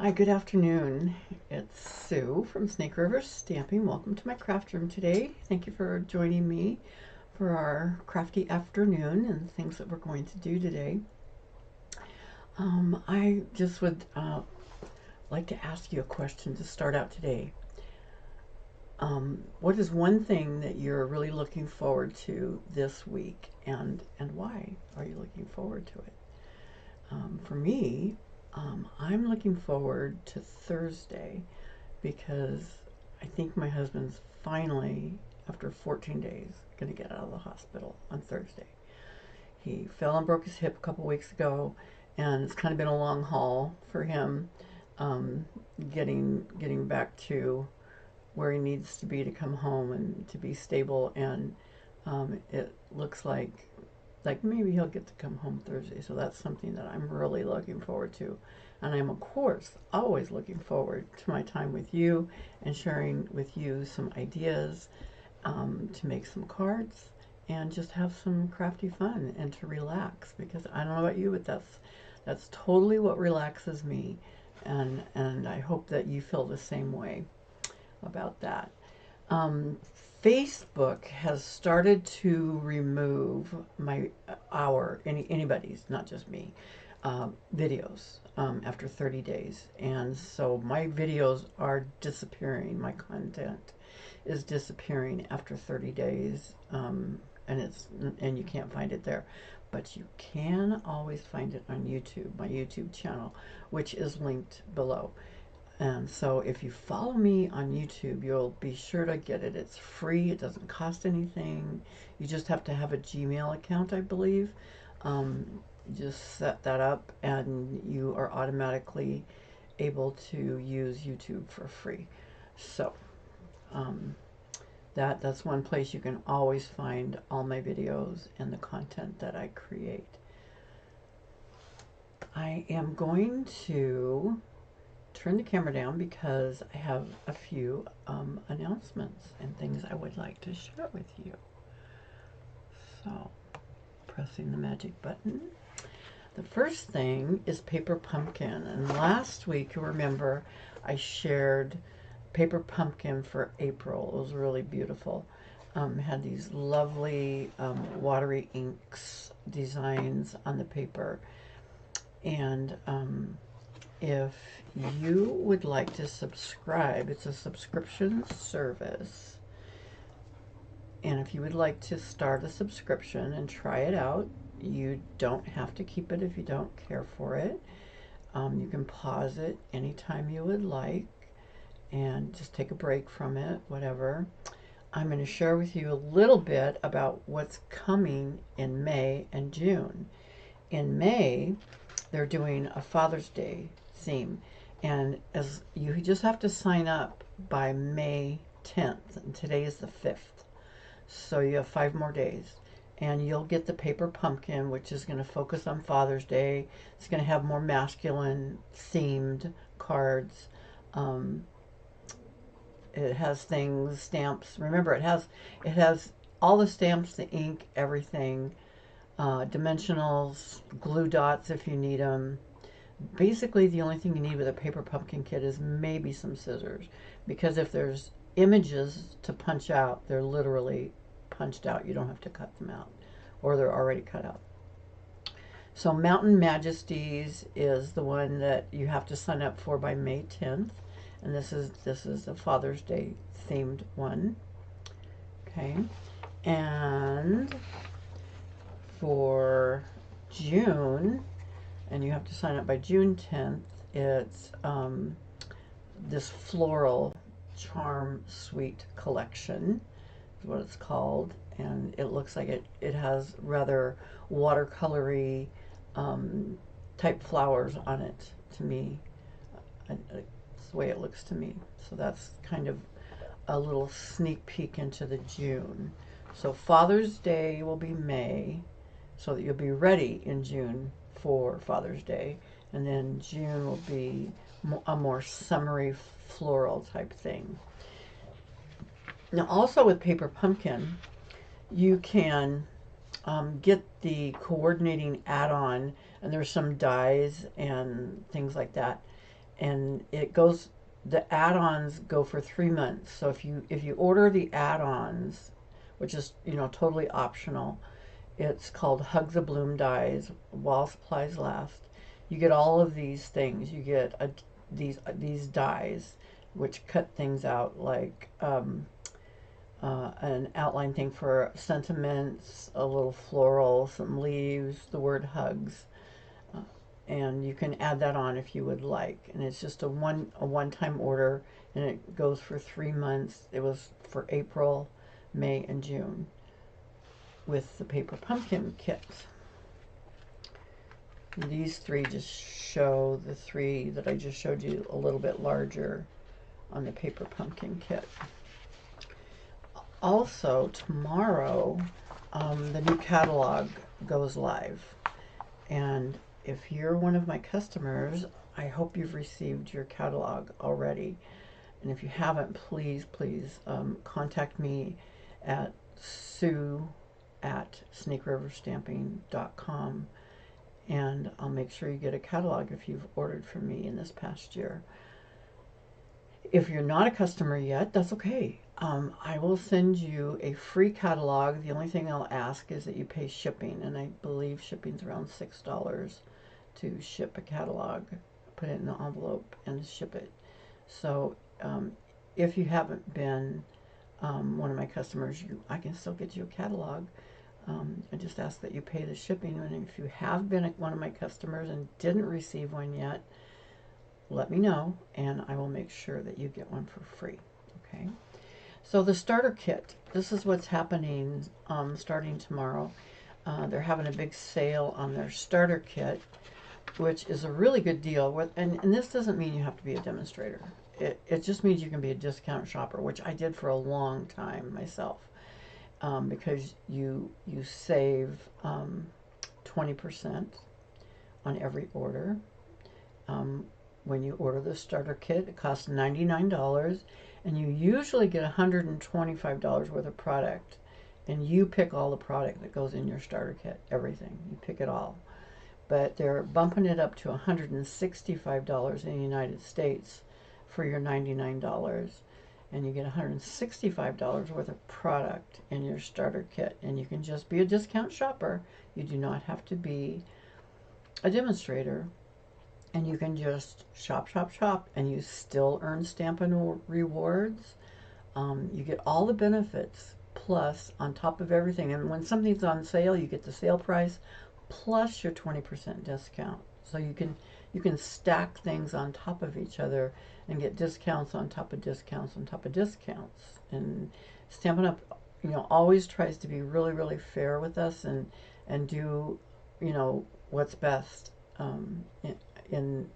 Hi, good afternoon. It's Sue from Snake River Stamping. Welcome to my craft room today. Thank you for joining me for our crafty afternoon and the things that we're going to do today. I just would like to ask you a question to start out today. What is one thing that you're really looking forward to this week, and why are you looking forward to it? For me, I'm looking forward to Thursday because I think my husband's finally, after 14 days, going to get out of the hospital on Thursday. He fell and broke his hip a couple weeks ago, and it's kind of been a long haul for him, getting back to where he needs to be to come home and to be stable. And it looks like maybe he'll get to come home Thursday. So that's something that I'm really looking forward to. And I'm, of course, always looking forward to my time with you and sharing with you some ideas to make some cards and just have some crafty fun and to relax, because I don't know about you, but that's totally what relaxes me. And I hope that you feel the same way about that. Facebook has started to remove anybody's, not just me, videos after 30 days. And so my videos are disappearing. My content is disappearing after 30 days. And you can't find it there. But you can always find it on YouTube, my YouTube channel, which is linked below. And so if you follow me on YouTube, you'll be sure to get it. It's free. It doesn't cost anything. You just have to have a Gmail account, I believe. Just set that up and you are automatically able to use YouTube for free. So that's one place you can always find all my videos and the content that I create. I am going to turn the camera down because I have a few announcements and things I would like to share with you. So, pressing the magic button. The first thing is paper pumpkin. And last week, you remember, I shared paper pumpkin for April. It was really beautiful. Had these lovely watery inks designs on the paper. And if you would like to subscribe, it's a subscription service. And if you would like to start a subscription and try it out, you don't have to keep it if you don't care for it. You can pause it anytime you would like and just take a break from it, whatever. I'm going to share with you a little bit about what's coming in May and June. In May, they're doing a Father's Day theme, and as you just have to sign up by May 10th, and today is the 5th, so you have 5 more days, and you'll get the paper pumpkin, which is going to focus on Father's Day. It's going to have more masculine themed cards. It has things, stamps. Remember, it has all the stamps, the ink, everything, dimensionals, glue dots if you need them. Basically, the only thing you need with a paper pumpkin kit is maybe some scissors, because if there's images to punch out, they're literally punched out. You don't have to cut them out, or they're already cut out. So Mountain Majesties is the one that you have to sign up for by May 10th, and this is a Father's Day themed one. Okay, and for June, and you have to sign up by June 10th, it's this floral charm suite collection is what it's called, and it looks like it has rather watercolory type flowers on it to me. It's the way it looks to me. So that's kind of a little sneak peek into the June. So Father's Day will be May, so that you'll be ready in June for Father's Day, and then June will be a more summery floral type thing. Now also with paper pumpkin, you can get the coordinating add-on, and there's some dies and things like that, and it goes, the add-ons go for 3 months. So if you order the add-ons, which is, you know, totally optional, it's called Hug the Bloom dies while supplies last. You get all of these things. You get these dies, which cut things out, like an outline thing for sentiments, a little floral, some leaves, the word hugs, and you can add that on if you would like. And it's just a one-time order, and it goes for 3 months. It was for April, May, and June with the paper pumpkin kits. These three just show the three that I just showed you a little bit larger on the paper pumpkin kit. Also, tomorrow, the new catalog goes live. And if you're one of my customers, I hope you've received your catalog already. And if you haven't, please contact me at sue@snakeriverstamping.com, and I'll make sure you get a catalog if you've ordered from me in this past year. If you're not a customer yet, that's okay. I will send you a free catalog. The only thing I'll ask is that you pay shipping, and I believe shipping's around $6 to ship a catalog. Put it in an envelope and ship it. So if you haven't been one of my customers, I can still get you a catalog. I just ask that you pay the shipping. And if you have been one of my customers and didn't receive one yet, let me know, and I will make sure that you get one for free. Okay. So the starter kit, this is what's happening starting tomorrow. They're having a big sale on their starter kit, which is a really good deal. And this doesn't mean you have to be a demonstrator. It just means you can be a discount shopper, which I did for a long time myself, because you save 20% on every order. When you order the starter kit, it costs $99, and you usually get $125 worth of product, and you pick all the product that goes in your starter kit, everything. You pick it all. But they're bumping it up to $165 in the United States for your $99, and you get $165 worth of product in your starter kit, and you can just be a discount shopper. You do not have to be a demonstrator. And you can just shop, and you still earn Stampin' rewards. You get all the benefits, plus on top of everything. And when something's on sale, you get the sale price plus your 20% discount. So you can stack things on top of each other and get discounts on top of discounts on top of discounts. And Stampin' Up, you know, always tries to be really, really fair with us and do, you know, what's best. In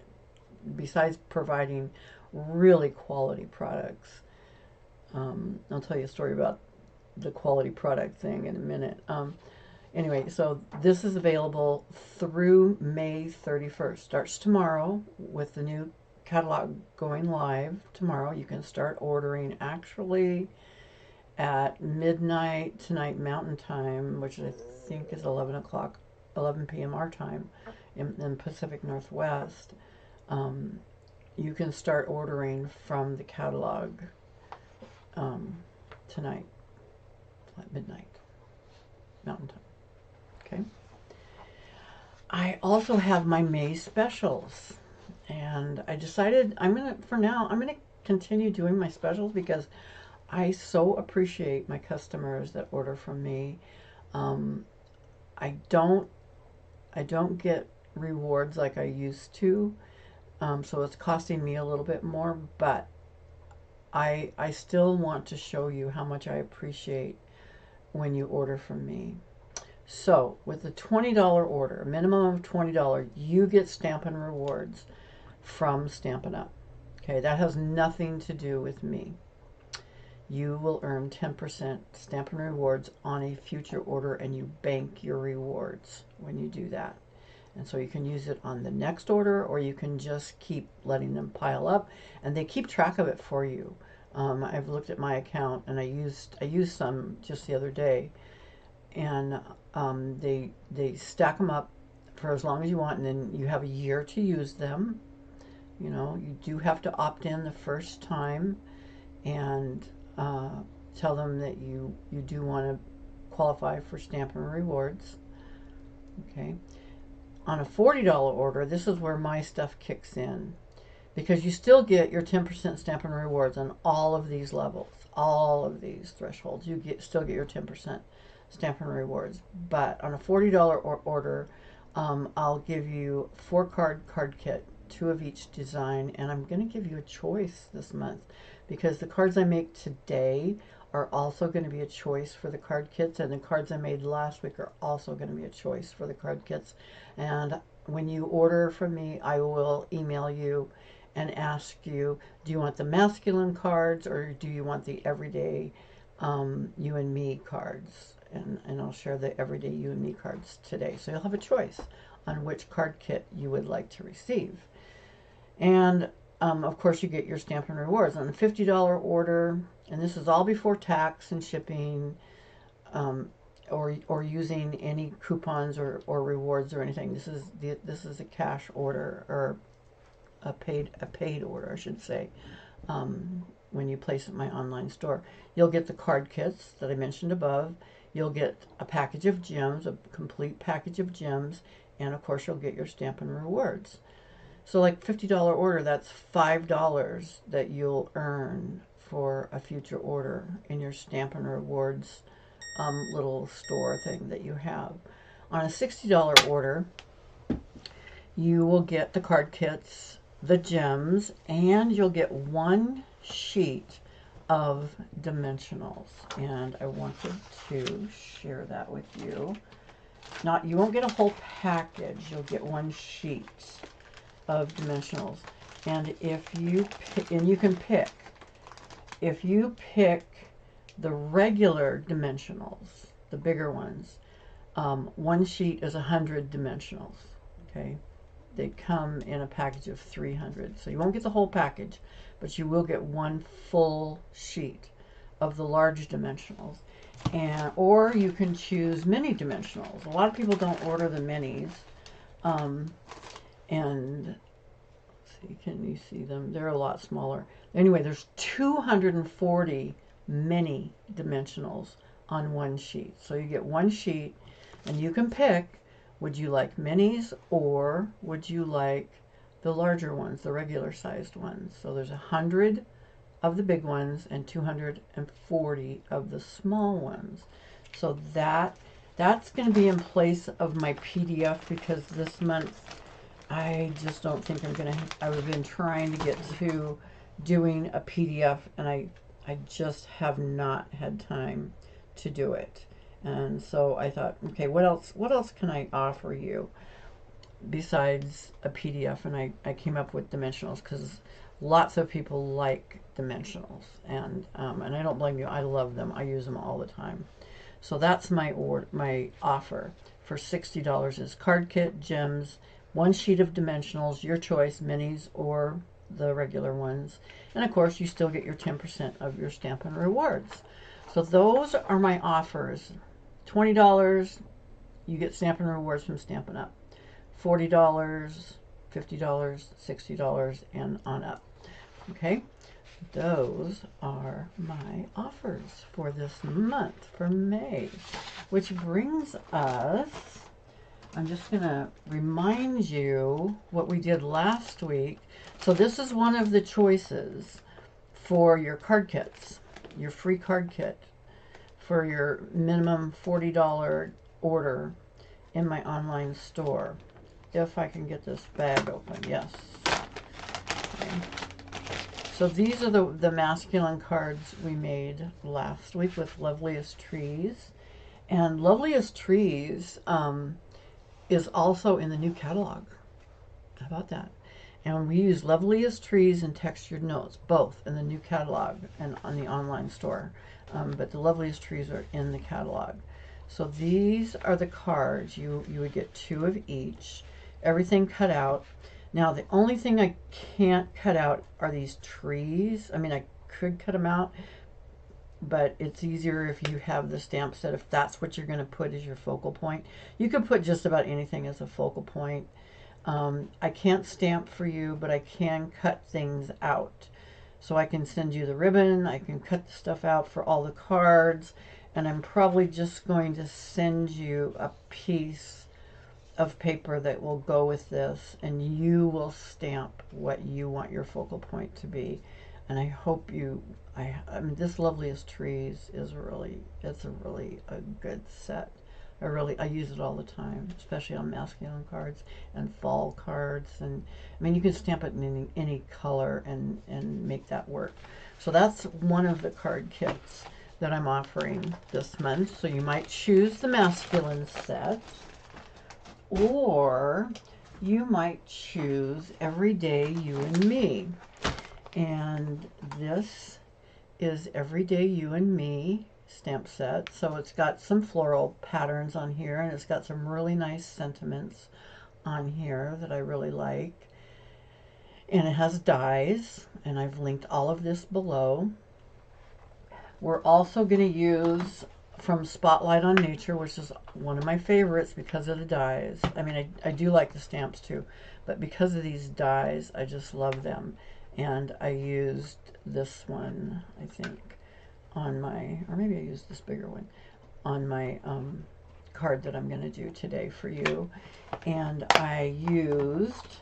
besides providing really quality products. I'll tell you a story about the quality product thing in a minute. Anyway, so this is available through May 31st. Starts tomorrow with the new catalog going live tomorrow. You can start ordering actually at midnight tonight Mountain Time, which I think is 11 p.m. our time. In Pacific Northwest. You can start ordering from the catalog tonight at midnight Mountain Time. Okay. I also have my May specials, and I decided I'm gonna continue doing my specials because I so appreciate my customers that order from me. I don't get rewards like I used to, so it's costing me a little bit more, but I still want to show you how much I appreciate when you order from me. So with a $20 order, a minimum of $20, you get Stampin' rewards from Stampin' Up. Okay, that has nothing to do with me. You will earn 10% Stampin' rewards on a future order, and you bank your rewards when you do that. And so you can use it on the next order, or you can just keep letting them pile up, and they keep track of it for you. I've looked at my account, and I used some just the other day, and they stack them up for as long as you want, and then you have a year to use them. You know, you do have to opt in the first time and tell them that you do want to qualify for Stampin' Rewards. Okay. On a $40 order, this is where my stuff kicks in, because you still get your 10% Stampin' Rewards on all of these levels, all of these thresholds. You still get your 10% Stampin' Rewards. But on a $40 order, I'll give you 4-card kit, 2 of each design, and I'm going to give you a choice this month, because the cards I make today are also going to be a choice for the card kits, and the cards I made last week are also going to be a choice for the card kits. And when you order from me, I will email you and ask you, do you want the masculine cards or do you want the everyday you and me cards? And I'll share the everyday you and me cards today. So you'll have a choice on which card kit you would like to receive. And of course, you get your Stampin' Rewards on a $50 order, and this is all before tax and shipping, or using any coupons or rewards or anything. This is a cash order, or a paid order, I should say. When you place it in my online store, you'll get the card kits that I mentioned above. You'll get a package of gems, a complete package of gems, and of course you'll get your Stampin' Rewards. So like $50 order, that's $5 that you'll earn for a future order in your Stampin' Rewards little store thing that you have. On a $60 order, you will get the card kits, the gems, and you'll get 1 sheet of dimensionals. And I wanted to share that with you. You won't get a whole package, you'll get 1 sheet of dimensionals. And you can pick, if you pick the regular dimensionals, the bigger ones, 1 sheet is 100 dimensionals. Okay, they come in a package of 300, so you won't get the whole package, but you will get 1 full sheet of the large dimensionals. Or you can choose mini dimensionals. A lot of people don't order the minis. And see, can you see them? They're a lot smaller. Anyway, there's 240 mini dimensionals on 1 sheet. So you get 1 sheet, and you can pick, would you like minis or would you like the larger ones, the regular sized ones? So there's 100 of the big ones and 240 of the small ones. So that's going to be in place of my PDF, because this month I just don't think I've been trying to get to doing a PDF, and I just have not had time to do it. And so I thought, okay, what else can I offer you besides a PDF? And I came up with dimensionals, because lots of people like dimensionals, and I don't blame you. I love them. I use them all the time. So that's my offer for $60 is card kit, gems, 1 sheet of dimensionals, your choice, minis or the regular ones. And of course, you still get your 10% of your Stampin' Rewards. So those are my offers. $20, you get Stampin' Rewards from Stampin' Up. $40, $50, $60, and on up. Okay, those are my offers for this month, for May. Which brings us, I'm just going to remind you what we did last week. So this is one of the choices for your card kits, your free card kit for your minimum $40 order in my online store. If I can get this bag open, yes. Okay. So these are the masculine cards we made last week with Loveliest Trees. And Loveliest Trees is also in the new catalog. How about that? And we use Loveliest Trees and Textured Notes, both in the new catalog and on the online store. But the Loveliest Trees are in the catalog. So these are the cards. You would get 2 of each. Everything cut out. Now the only thing I can't cut out are these trees. I mean, I could cut them out, but it's easier if you have the stamp set, if that's what you're going to put as your focal point. You can put just about anything as a focal point. I can't stamp for you, but I can cut things out. So I can send you the ribbon, I can cut the stuff out for all the cards, and I'm probably just going to send you a piece of paper that will go with this, and you will stamp what you want your focal point to be. And I hope you, I mean, this Loveliest Trees is really, it's a really a good set. I use it all the time, especially on masculine cards and fall cards. And I mean, you can stamp it in any color and make that work. So that's one of the card kits that I'm offering this month. So you might choose the masculine set, or you might choose Everyday You and Me. And this is Everyday You and Me stamp set. So it's got some floral patterns on here, and it's got some really nice sentiments on here that I really like. And it has dies, and I've linked all of this below. We're also going to use from Spotlight on Nature, which is one of my favorites because of the dies. I mean, I do like the stamps too, but because of these dies, I just love them. And I used this one, I think, on my, or maybe I used this bigger one, on my card that I'm going to do today for you. And I used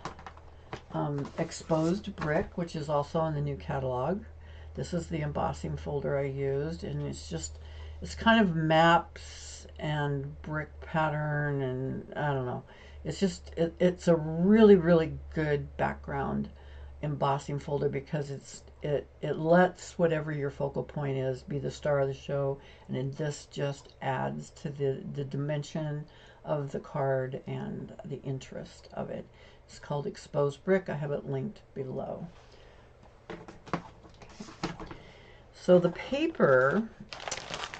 Exposed Brick, which is also in the new catalog. This is the embossing folder I used, and it's just, it's kind of maps and brick pattern, and I don't know. It's just, it's a really, really good background embossing folder because it lets whatever your focal point is be the star of the show, and then this just adds to the dimension of the card and the interest of it. It's called Exposed Brick. I have it linked below. So the paper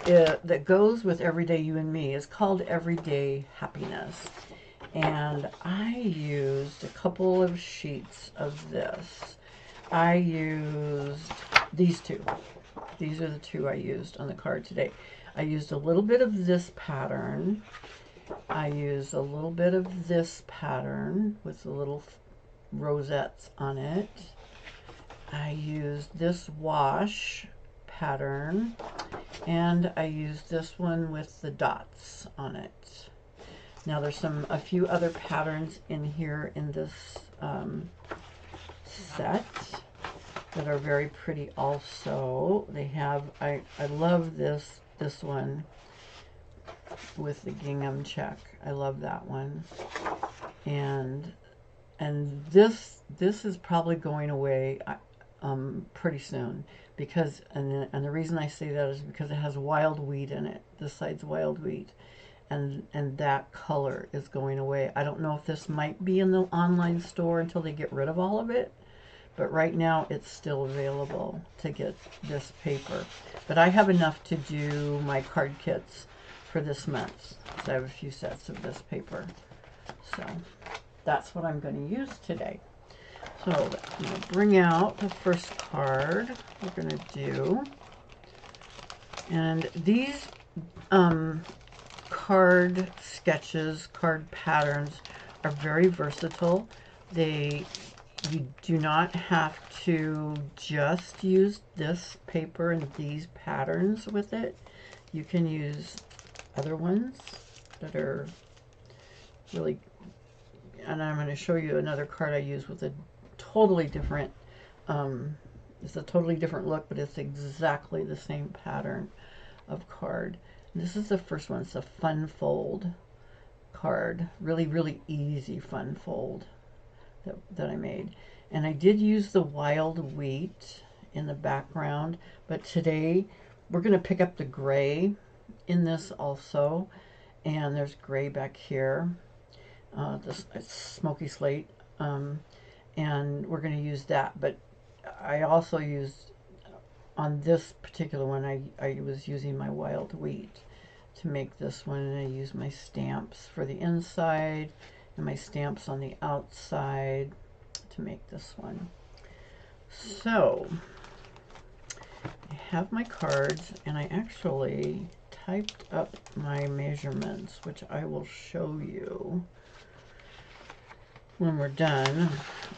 that goes with Everyday You and Me is called Everyday Happiness. And I used a couple of sheets of this. I used these two. These are the two I used on the card today. I used a little bit of this pattern. I used a little bit of this pattern with the little rosettes on it. I used this wash pattern, and I used this one with the dots on it. Now there's a few other patterns in here in this set that are very pretty also. They have, I love this one with the gingham check. I love that one. And this is probably going away pretty soon, because and the reason I say that is because it has wild wheat in it. This side's wild wheat, and that color is going away. I don't know if this might be in the online store until they get rid of all of it, but right now it's still available to get this paper. But I have enough to do my card kits for this month. So I have a few sets of this paper. So that's what I'm going to use today. So I'm going to bring out the first card we're going to do. And these card sketches, card patterns are very versatile. You do not have to just use this paper and these patterns with it. You can use other ones that are really, and I'm going to show you another card I use with a totally different, it's a totally different look, but it's exactly the same pattern of card. And this is the first one. It's a fun fold card, really, really easy fun fold that I made. And I did use the wild wheat in the background, but today we're going to pick up the gray in this also. And there's gray back here, this smoky slate, and we're going to use that. But I also used, on this particular one, I was using my wild wheat to make this one, and I used my stamps for the inside and my stamps on the outside to make this one. So I have my cards, and I actually typed up my measurements, which I will show you. when we're done,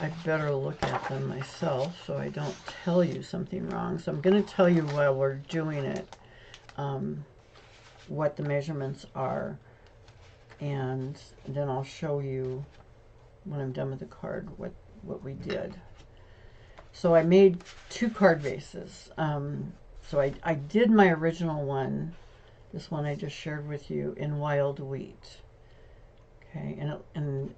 I better look at them myself so I don't tell you something wrong. So I'm going to tell you while we're doing it what the measurements are, and then I'll show you when I'm done with the card what we did. So I made 2 card bases. So I did my original one, this one I just shared with you, in wild wheat. Okay, and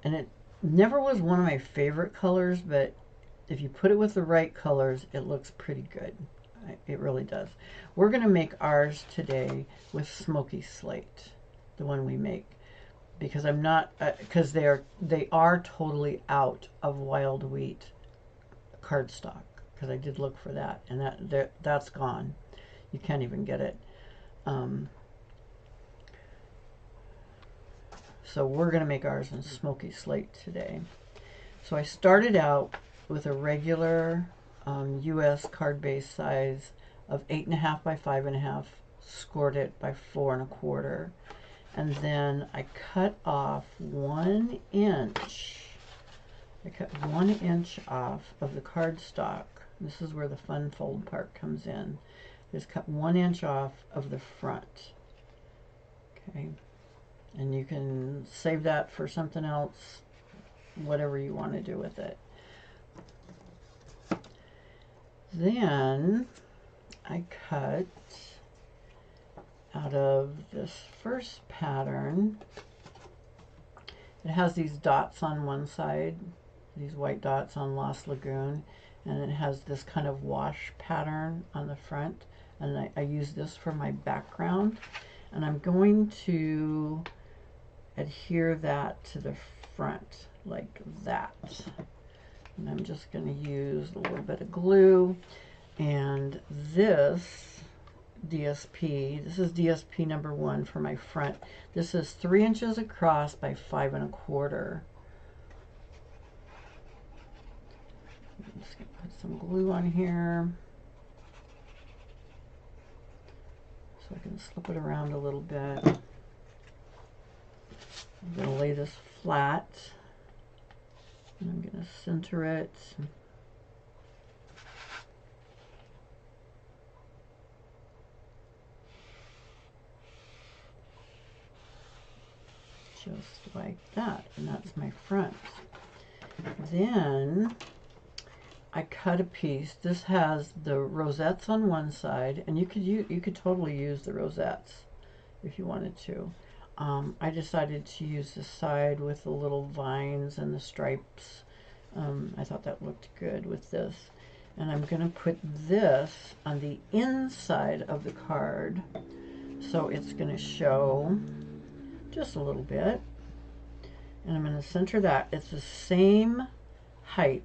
it never was one of my favorite colors, but if you put it with the right colors, it looks pretty good. It really does. We're going to make ours today with smoky slate, the one we make, because I'm not, because they are totally out of wild wheat cardstock, because I did look for that, and that's gone. You can't even get it. So we're going to make ours in smoky slate today. So I started out with a regular US card base size of 8.5 by 5.5, scored it by 4 1/4, and then I cut off 1 inch. I cut 1 inch off of the cardstock. This is where the fun fold part comes in. Just cut 1 inch off of the front. Okay, and you can save that for something else, whatever you want to do with it. Then I cut out of this first pattern. It has these dots on one side, these white dots on Lost Lagoon, and it has this kind of wash pattern on the front, and I use this for my background, and I'm going to adhere that to the front like that. And I'm just going to use a little bit of glue, and this DSP, this is DSP number 1 for my front. This is 3 inches across by 5 1/4. I'm just going to put some glue on here so I can slip it around a little bit. I'm going to lay this flat, and I'm going to center it. Just like that, and that's my front. Then I cut a piece. This has the rosettes on one side, and you could totally use the rosettes if you wanted to. I decided to use the side with the little vines and the stripes. I thought that looked good with this. And I'm going to put this on the inside of the card, so it's going to show just a little bit. And I'm going to center that. It's the same height.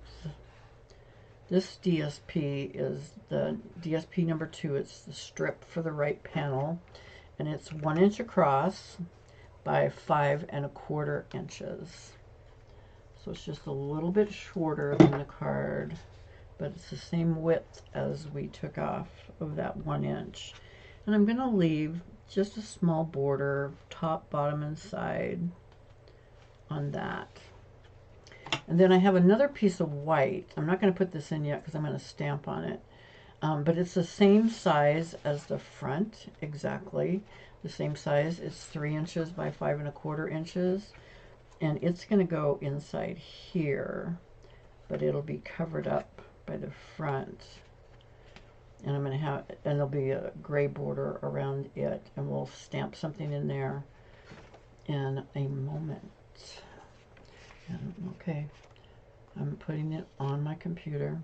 This DSP is the DSP number 2. It's the strip for the right panel, and it's 1 inch across by 5 1/4 inches. So it's just a little bit shorter than the card, but it's the same width as we took off of that 1 inch. And I'm going to leave just a small border, top, bottom, and side on that. And then I have another piece of white. I'm not going to put this in yet because I'm going to stamp on it. But it's the same size as the front, exactly. The same size. It's 3 inches by 5 1/4 inches. And it's going to go inside here, but it'll be covered up by the front. And I'm going to have, and there'll be a gray border around it, and we'll stamp something in there in a moment. And, okay, I'm putting it on my computer.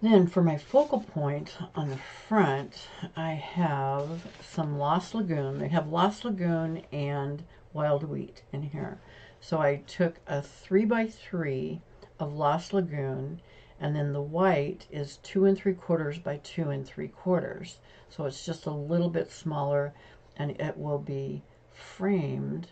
Then for my focal point on the front, I have some Lost Lagoon. They have Lost Lagoon and wild wheat in here. So I took a 3 by 3 of Lost Lagoon, and then the white is 2 3/4 by 2 3/4. So it's just a little bit smaller, and it will be framed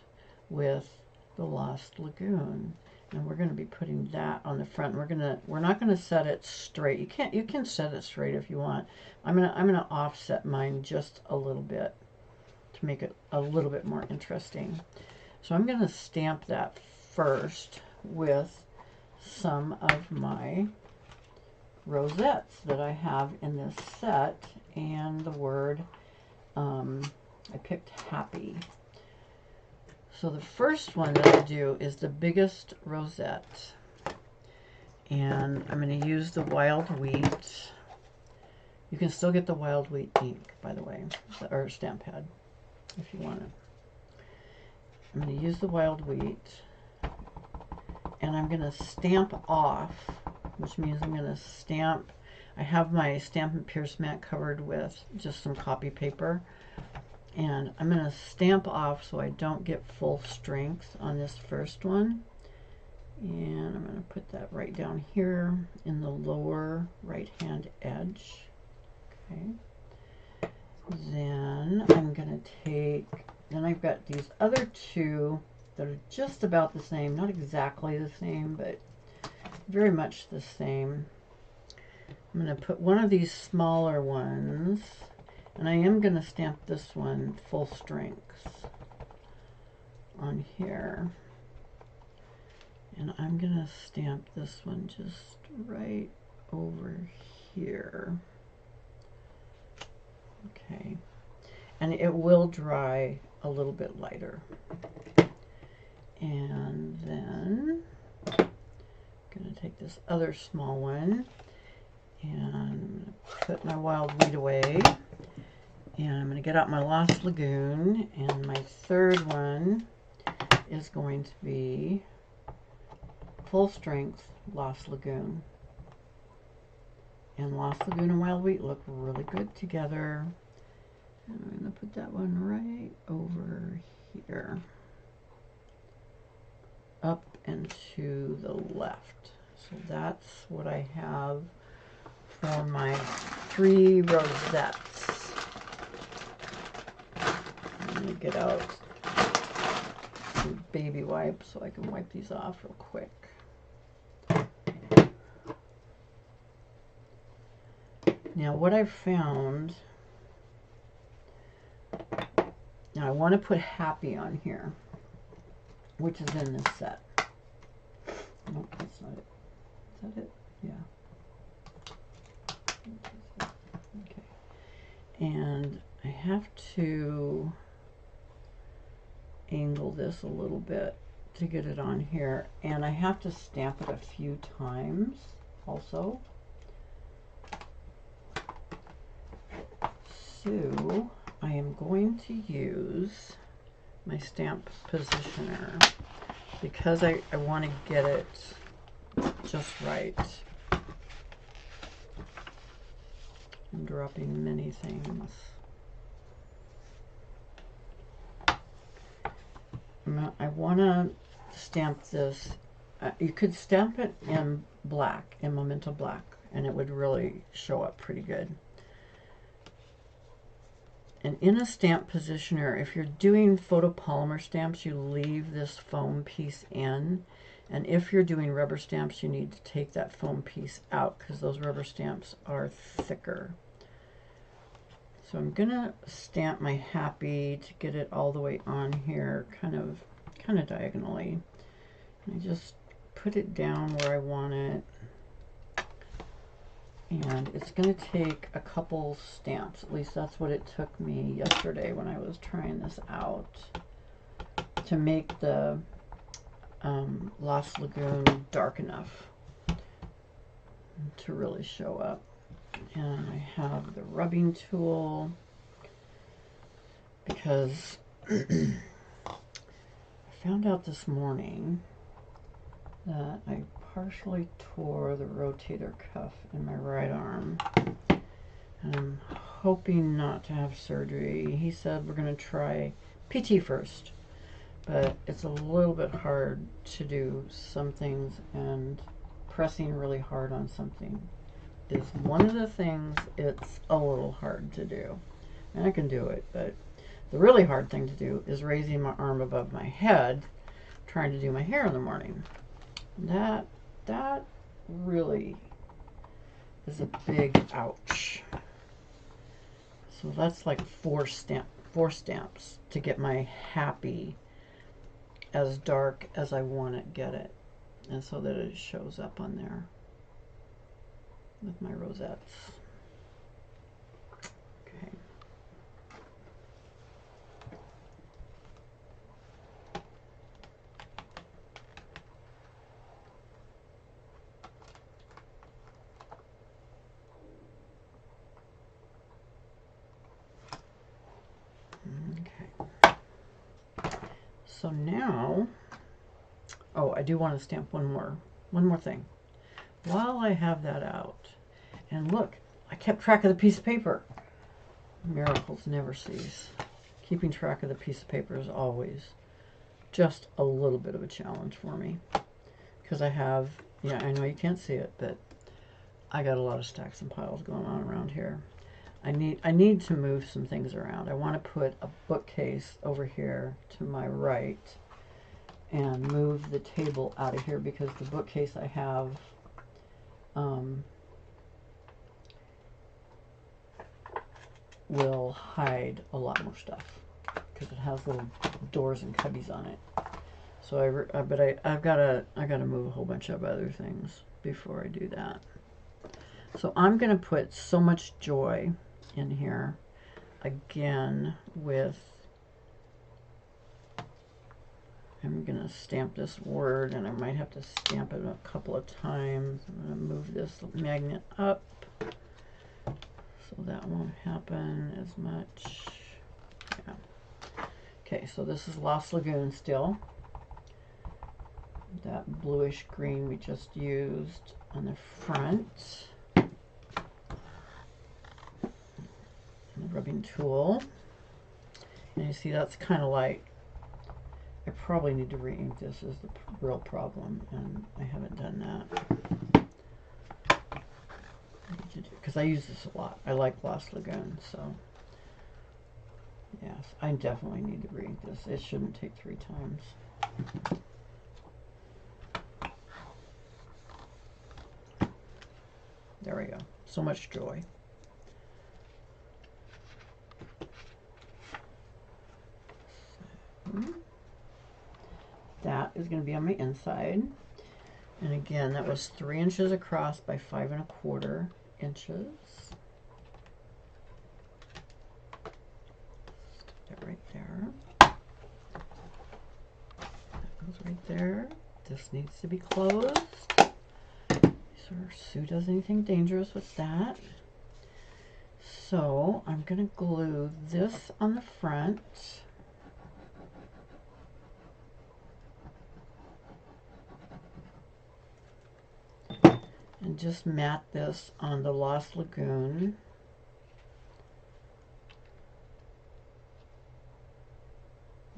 with the Lost Lagoon. And we're going to be putting that on the front. We're not going to set it straight. You can set it straight if you want. I'm going to offset mine just a little bit to make it a little bit more interesting. So I'm going to stamp that first with some of my rosettes that I have in this set, and the word I picked happy. So the first one that I do is the biggest rosette, and I'm going to use the wild wheat. You can still get the wild wheat ink, by the way, or stamp pad if you want it. I'm going to use the wild wheat, and I'm going to stamp off, which means I'm going to stamp. I have my Stampin' Pierce mat covered with just some copy paper, and I'm going to stamp off so I don't get full strength on this first one. And I'm going to put that right down here in the lower right hand edge. Okay. Then I'm going to take, then I've got these other two that are just about the same, not exactly the same, but very much the same. I'm going to put one of these smaller ones, and I am going to stamp this one full strength on here. And I'm going to stamp this one just right over here. Okay. And it will dry a little bit lighter. And then I'm going to take this other small one and put my wild wheat away. And I'm going to get out my Lost Lagoon. And my third one is going to be full strength Lost Lagoon. And Lost Lagoon and wild wheat look really good together. And I'm going to put that one right over here, up and to the left. So that's what I have for my 3 rosettes. I'm going to get out some baby wipes so I can wipe these off real quick. Now what I've found, now I want to put happy on here, which is in this set. Nope, that's not it. Is that it? Yeah. Okay. And I have to angle this a little bit to get it on here, and I have to stamp it a few times also. So I am going to use my stamp positioner because I want to get it just right. I'm dropping many things. I want to stamp this. You could stamp it in black, in Memento Black, and it would really show up pretty good. And in a stamp positioner, if you're doing photopolymer stamps, you leave this foam piece in. And if you're doing rubber stamps, you need to take that foam piece out because those rubber stamps are thicker. So I'm going to stamp my happy to get it all the way on here, kind of diagonally. And I just put it down where I want it. And it's going to take a couple stamps. At least that's what it took me yesterday when I was trying this out, to make the Lost Lagoon dark enough to really show up. And I have the rubbing tool because I found out this morning that I partially tore the rotator cuff in my right arm, and I'm hoping not to have surgery. He said we're going to try PT first, but it's a little bit hard to do some things, and pressing really hard on something is one of the things it's a little hard to do. And I can do it, but the really hard thing to do is raising my arm above my head trying to do my hair in the morning. That really is a big ouch. So that's like four stamps to get my happy as dark as I want to get it, and so that it shows up on there with my rosettes. Okay. Okay. So now, oh, I do want to stamp one more thing. While I have that out, and look, I kept track of the piece of paper. Miracles never cease. Keeping track of the piece of paper is always just a little bit of a challenge for me, because I have, yeah, I know you can't see it, but I got a lot of stacks and piles going on around here. I need to move some things around. I want to put a bookcase over here to my right and move the table out of here, because the bookcase I have will hide a lot more stuff because it has little doors and cubbies on it. So I've got to move a whole bunch of other things before I do that. So I'm going to put So Much Joy in here again with, I'm going to stamp this word, and I might have to stamp it a couple of times. I'm going to move this magnet up so that won't happen as much. Yeah. Okay, so this is Lost Lagoon still. That bluish green we just used on the front. And the rubbing tool. And you see that's kind of light. I probably need to re-ink this, is the real problem, and I haven't done that. Because I use this a lot. I like Lost Lagoon, so yes, I definitely need to re-ink this. It shouldn't take 3 times. There we go. So Much Joy. That is going to be on my inside. And again, that was 3 inches across by 5 1/4 inches. Stick that right there. That goes right there. This needs to be closed, so Sue does anything dangerous with that. So I'm going to glue this on the front. And just mat this on the Lost Lagoon.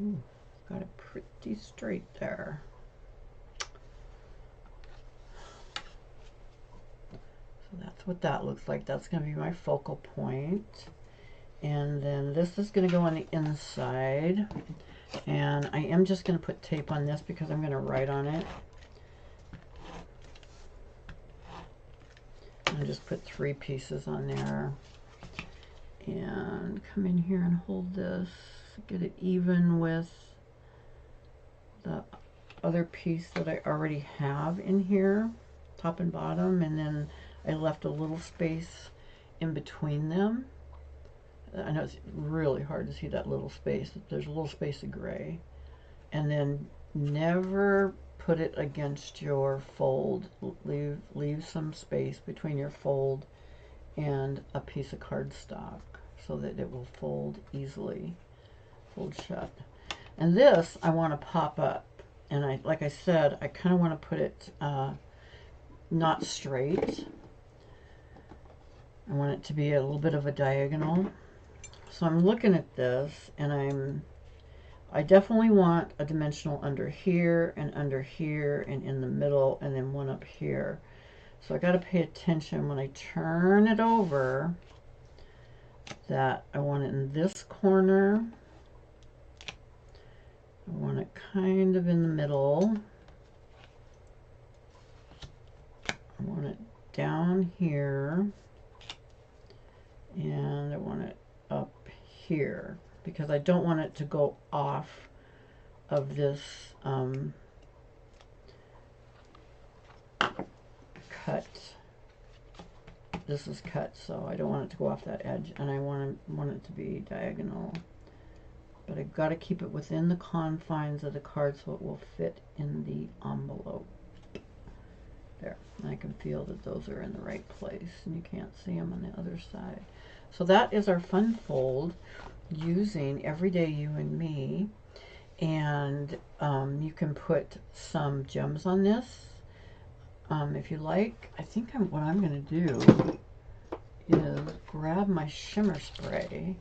Ooh, got it pretty straight there. So that's what that looks like. That's going to be my focal point. And then this is going to go on the inside. And I am just going to put tape on this because I'm going to write on it. And just put 3 pieces on there. And come in here and hold this. Get it even with the other piece that I already have in here, top and bottom, and then I left a little space in between them. I know it's really hard to see that little space. There's a little space of gray. And then never put it against your fold. Leave some space between your fold and a piece of cardstock so that it will fold easily, fold shut. And this I want to pop up, and like I said, I kind of want to put it not straight. I want it to be a little bit of a diagonal. So I'm looking at this, and I definitely want a dimensional under here and in the middle, and then one up here. So I got to pay attention when I turn it over that I want it in this corner. I want it kind of in the middle. I want it down here, and I want it up here, because I don't want it to go off of this cut. This is cut, so I don't want it to go off that edge, and I want it to be diagonal. But I've got to keep it within the confines of the card so it will fit in the envelope. There, and I can feel that those are in the right place, and you can't see them on the other side. So that is our fun fold using Everyday You and Me, and you can put some gems on this if you like. I think what I'm going to do is grab my shimmer spray,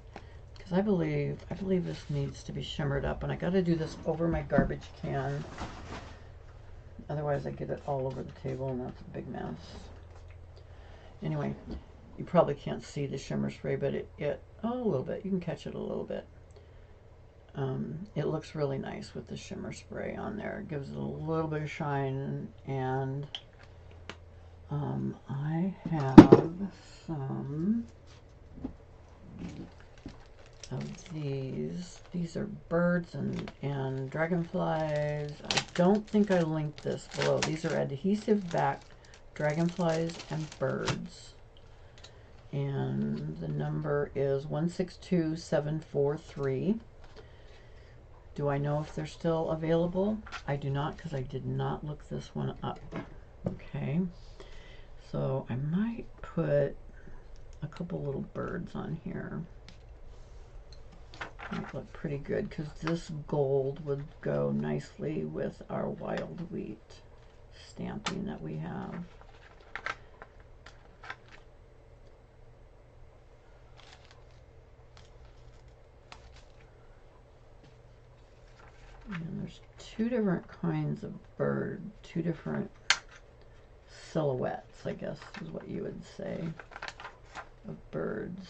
because I believe this needs to be shimmered up, and I got to do this over my garbage can. Otherwise I get it all over the table, and that's a big mess. Anyway, you probably can't see the shimmer spray, but oh, a little bit. You can catch it a little bit. It looks really nice with the shimmer spray on there. It gives it a little bit of shine, and I have some of these. These are birds and dragonflies. I don't think I linked this below. These are adhesive back dragonflies and birds. And the number is 162743. Do I know if they're still available? I do not, because I did not look this one up. Okay. So I might put a couple little birds on here. Might look pretty good, because this gold would go nicely with our wild wheat stamping that we have. And there's two different kinds of bird, two different silhouettes, I guess is what you would say, of birds.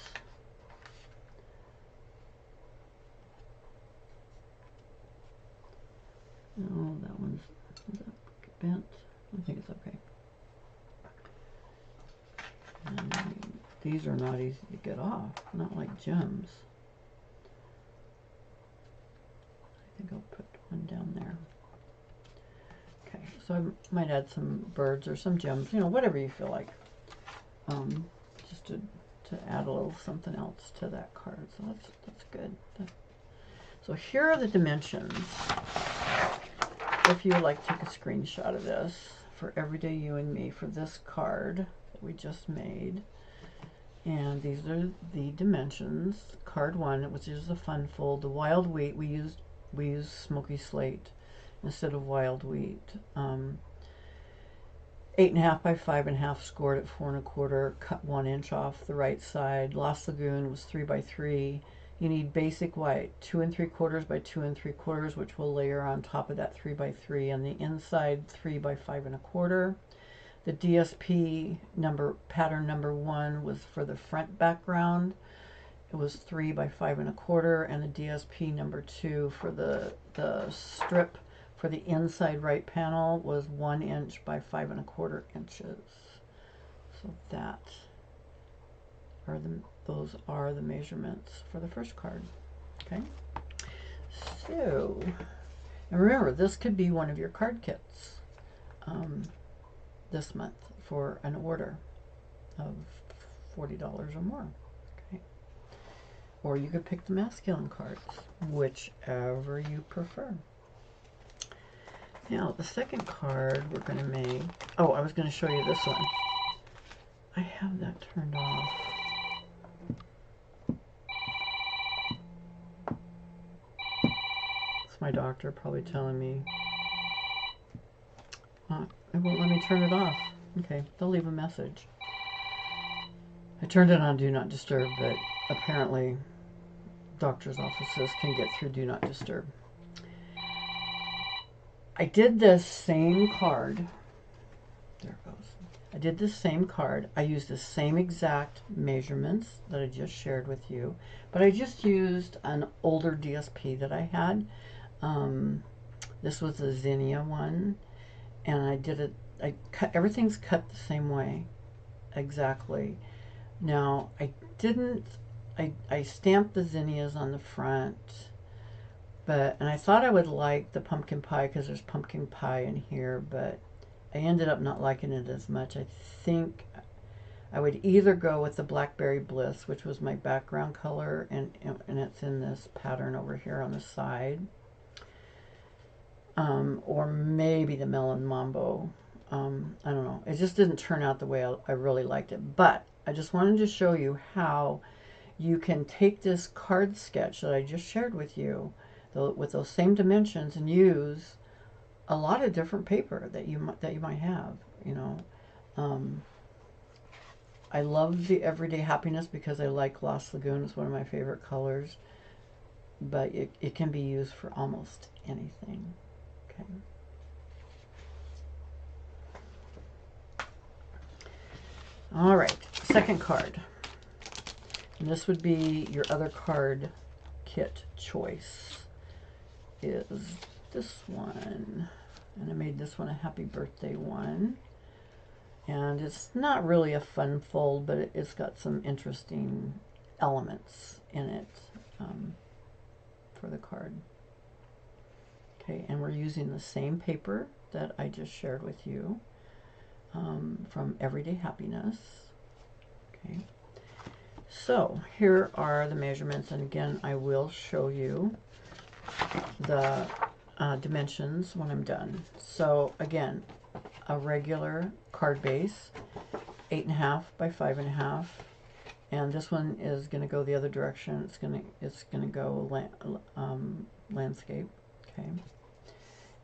Oh, that one's, is that bent? I think it's okay. And these are not easy to get off, not like gems. I think I'll put one down there. Okay, so I might add some birds or some gems, you know, whatever you feel like, just to add a little something else to that card. So that's good. So here are the dimensions. If you would like to take a screenshot of this for Everyday You and Me for this card that we just made. And these are the dimensions. Card 1, which is the fun fold. The wild wheat, we used smoky slate instead of wild wheat. 8.5 by 5.5, scored at 4 1/4, cut 1 inch off the right side. Lost Lagoon was 3 by 3. You need basic white, 2 3/4 by 2 3/4, which will layer on top of that 3 by 3, and the inside 3 by 5 1/4. The DSP pattern number 1 was for the front background. It was 3 by 5 1/4, and the DSP number 2 for the strip for the inside right panel was 1 inch by 5 1/4 inches. So those are the measurements for the first card. Okay. So, and remember, this could be one of your card kits this month for an order of $40 or more. Okay. Or you could pick the masculine cards, whichever you prefer. Now, the second card we're going to make, oh, I was going to show you this one. I have that turned off. It's my doctor probably telling me, it won't let me turn it off. Okay, they'll leave a message. I turned it on Do Not Disturb, but apparently doctor's offices can get through Do Not Disturb. I did this same card. There it goes. I did this same card. I used the same exact measurements that I just shared with you, but I just used an older DSP that I had. This was the Zinnia one, and I did it. Everything's cut the same way, exactly. Now I stamped the zinnias on the front, and I thought I would like the pumpkin pie because there's pumpkin pie in here, but I ended up not liking it as much. I think I would either go with the Blackberry Bliss, which was my background color, and it's in this pattern over here on the side, or maybe the Melon Mambo. I don't know. It just didn't turn out the way I really liked it, but I just wanted to show you how you can take this card sketch that I just shared with you, with those same dimensions, and use a lot of different paper that you might have. You know, I love the Everyday Happiness because I like Lost Lagoon. It's one of my favorite colors, but it can be used for almost anything. Okay. All right, second card. And this would be your other card kit choice, is this one. And I made this one a happy birthday one. And it's not really a fun fold, but it's got some interesting elements in it for the card. Okay, and we're using the same paper that I just shared with you from Everyday Happiness. Okay. So here are the measurements, and again I will show you the dimensions when I'm done. So again, a regular card base, 8.5 by 5.5, and this one is going to go the other direction. It's going to go landscape. Okay,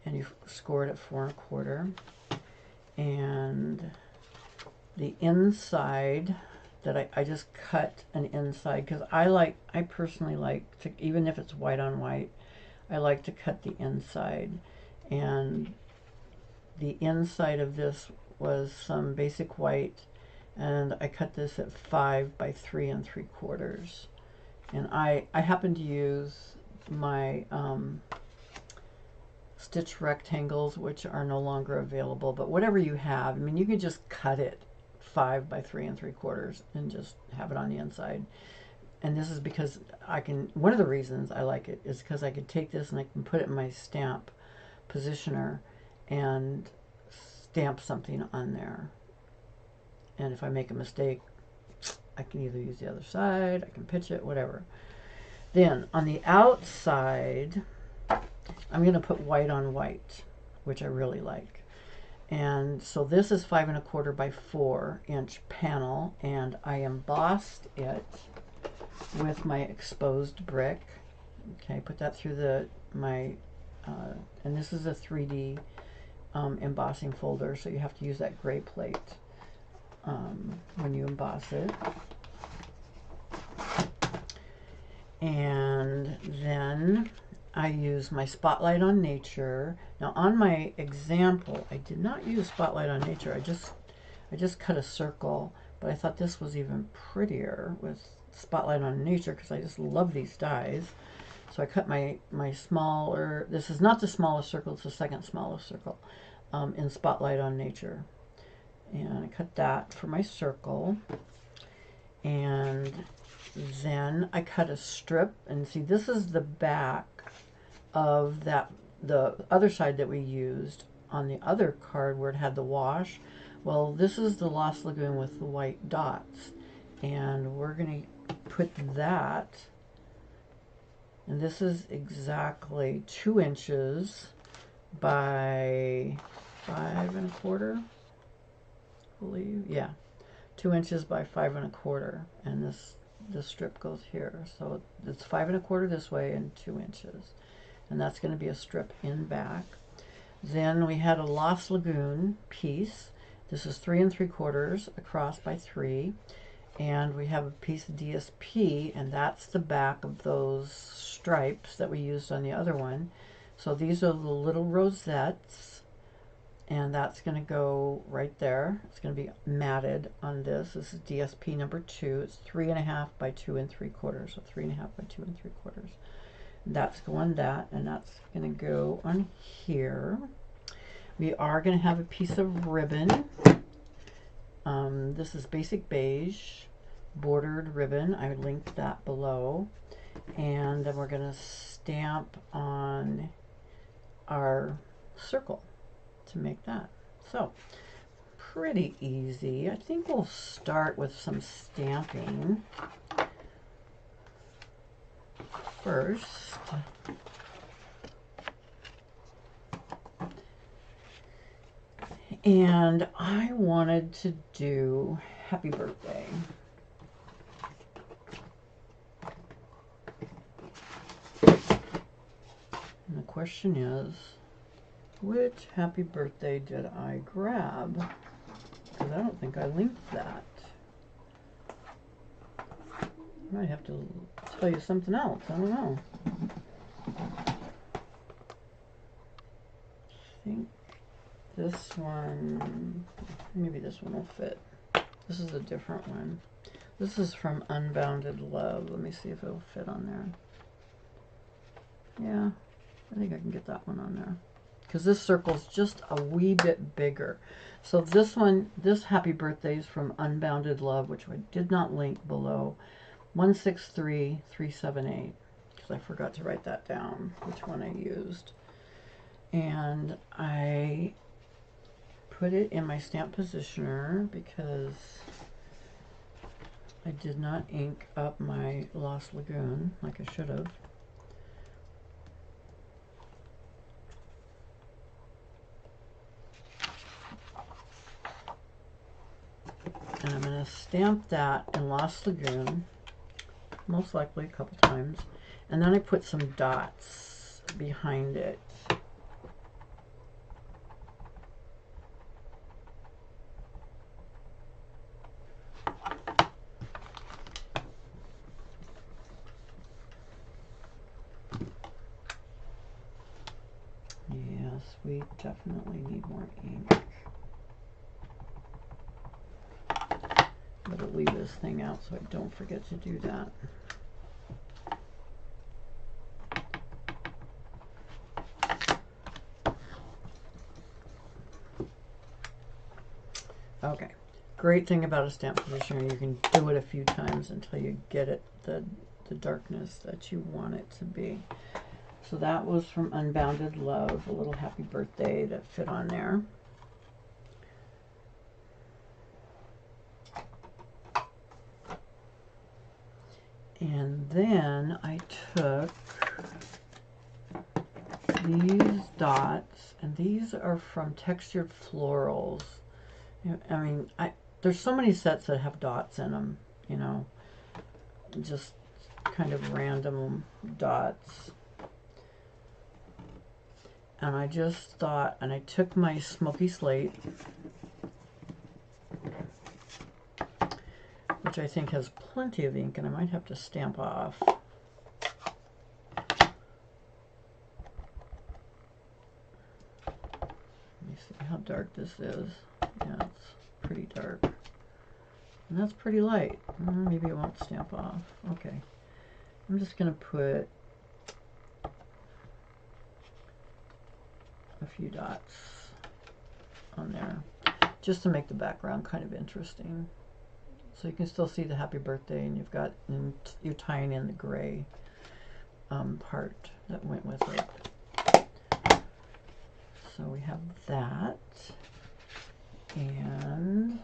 and you score it at 4 1/4, and the inside. That I just cut an inside because I personally like to, even if it's white on white, I like to cut the inside. And the inside of this was some basic white, and I cut this at 5 by 3 3/4. And I happen to use my stitch rectangles, which are no longer available, but whatever you have, I mean, you can just cut it 5 by 3 3/4 and just have it on the inside. And this is because I can, one of the reasons I like it is because I can take this and I can put it in my stamp positioner and stamp something on there. And if I make a mistake, I can either use the other side, I can pitch it, whatever. Then on the outside, I'm going to put white on white, which I really like. And so this is 5 1/4 by 4 inch panel, and I embossed it with my exposed brick. Okay, put that through and this is a 3D embossing folder, so you have to use that gray plate when you emboss it. And then I use my Spotlight on Nature. Now on my example, I did not use Spotlight on Nature. I just cut a circle, but I thought this was even prettier with Spotlight on Nature because I just love these dies. So I cut my smaller, this is not the smallest circle, it's the second smallest circle in Spotlight on Nature. And I cut that for my circle. And then I cut a strip, and see, this is the back of the other side that we used on the other card where it had the wash. Well, this is the Lost Lagoon with the white dots, and we're going to put that, and this is exactly 2 inches by 5 1/4, I believe. Yeah, 2 inches by 5 1/4, and this strip goes here, so it's 5 1/4 this way and 2 inches. And that's going to be a strip in back. Then we had a Lost Lagoon piece. This is 3 3/4 across by 3, and we have a piece of DSP, and that's the back of those stripes that we used on the other one. So these are the little rosettes, and that's going to go right there. It's going to be matted on this. This is DSP number 2. It's 3 1/2 by 2 3/4, so 3 1/2 by 2 3/4. That's going that, and that's going to go on here. We are going to have a piece of ribbon. This is basic beige, bordered ribbon. I linked that below. And then we're going to stamp on our circle to make that. So, pretty easy. I think we'll start with some stamping first. And I wanted to do happy birthday. And the question is, which happy birthday did I grab? Because I don't think I linked that. I might have to tell you something else. I don't know. I think this one, maybe this one will fit. This is a different one. This is from Unbounded Love. Let me see if it'll fit on there. Yeah, I think I can get that one on there. Because this circle's just a wee bit bigger. So this one, this happy birthday is from Unbounded Love, which I did not link below. 163378. Because I forgot to write that down, which one I used. And I put it in my stamp positioner because I did not ink up my Lost Lagoon like I should have. And I'm going to stamp that in Lost Lagoon, most likely a couple times. And then I put some dots behind it. Yes, we definitely need more ink. Better leave this thing out so I don't forget to do that. Okay, great thing about a stamp positioner, you can do it a few times until you get it the darkness that you want it to be. So that was from Unbounded Love, a little happy birthday that fit on there. And then I took these dots, and these are from Textured Florals. I mean, there's so many sets that have dots in them, you know, just kind of random dots. And I just thought, and I took my smoky slate, which I think has plenty of ink, and I might have to stamp off. Let me see how dark this is. Yeah, it's pretty dark. And that's pretty light. Maybe it won't stamp off. Okay. I'm just going to put a few dots on there just to make the background kind of interesting. So you can still see the happy birthday, and you've got, and you're tying in the gray part that went with it. So we have that, and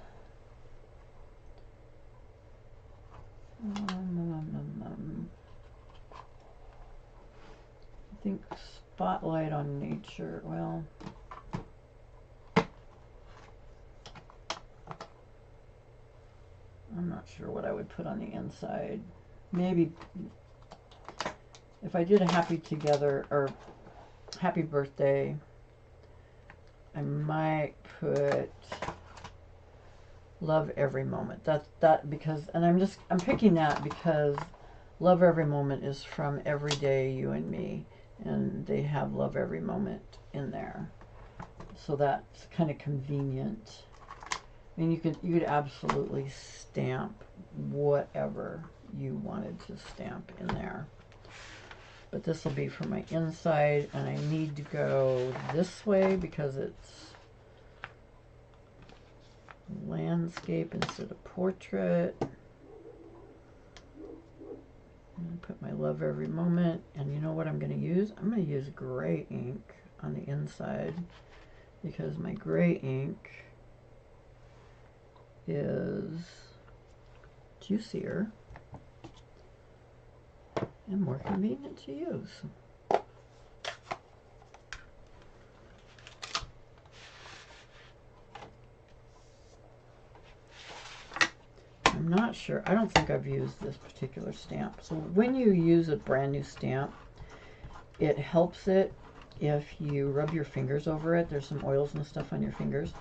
I think Spotlight on Nature. Well, I'm not sure what I would put on the inside. Maybe if I did a happy together or happy birthday, I might put Love Every Moment. That because, and I'm picking that because Love Every Moment is from Everyday You and Me, and they have Love Every Moment in there. So that's kind of convenient. I mean, you could absolutely stamp whatever you wanted to stamp in there. But this will be for my inside, and I need to go this way because it's landscape instead of portrait. I love every moment. And you know what I'm going to use? I'm going to use gray ink on the inside because my gray ink is juicier and more convenient to use. I'm not sure. I don't think I've used this particular stamp. So when you use a brand new stamp, it helps it if you rub your fingers over it. There's some oils and stuff on your fingers,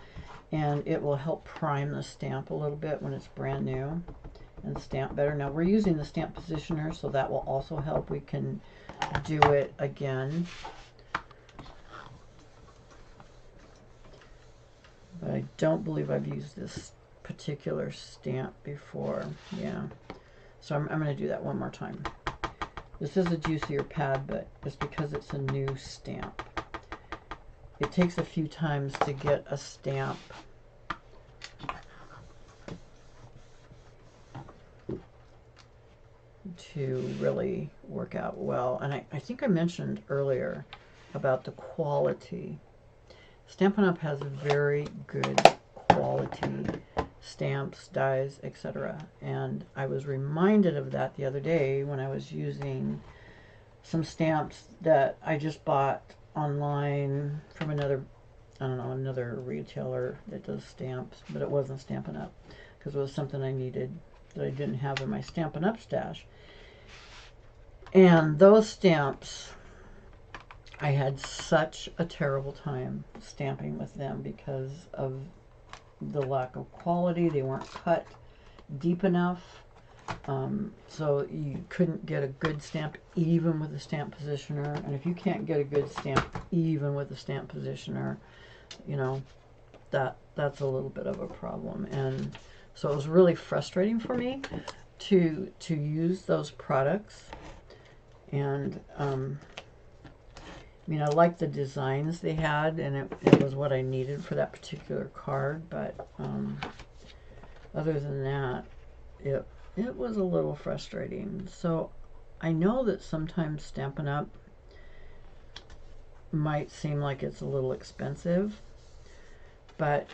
and it will help prime the stamp a little bit when it's brand new and stamp better. Now we're using the stamp positioner, so that will also help. We can do it again, but I don't believe I've used this particular stamp before. Yeah, so I'm going to do that one more time. This is a juicier pad, but it's because it's a new stamp. It takes a few times to get a stamp to really work out well. And I think I mentioned earlier about the quality. Stampin' Up! Has very good quality stamps, dies, etc. And I was reminded of that the other day when I was using some stamps that I just bought online from another, I don't know, another retailer that does stamps, but it wasn't Stampin' Up! Because it was something I needed that I didn't have in my Stampin' Up! Stash. And those stamps, I had such a terrible time stamping with them because of the lack of quality. They weren't cut deep enough, so you couldn't get a good stamp even with a stamp positioner. And if you can't get a good stamp even with a stamp positioner, you know, that's a little bit of a problem. And so it was really frustrating for me to use those products. And I mean, I liked the designs they had, and it was what I needed for that particular card, but other than that, it was a little frustrating. So I know that sometimes Stampin' Up! Might seem like it's a little expensive, but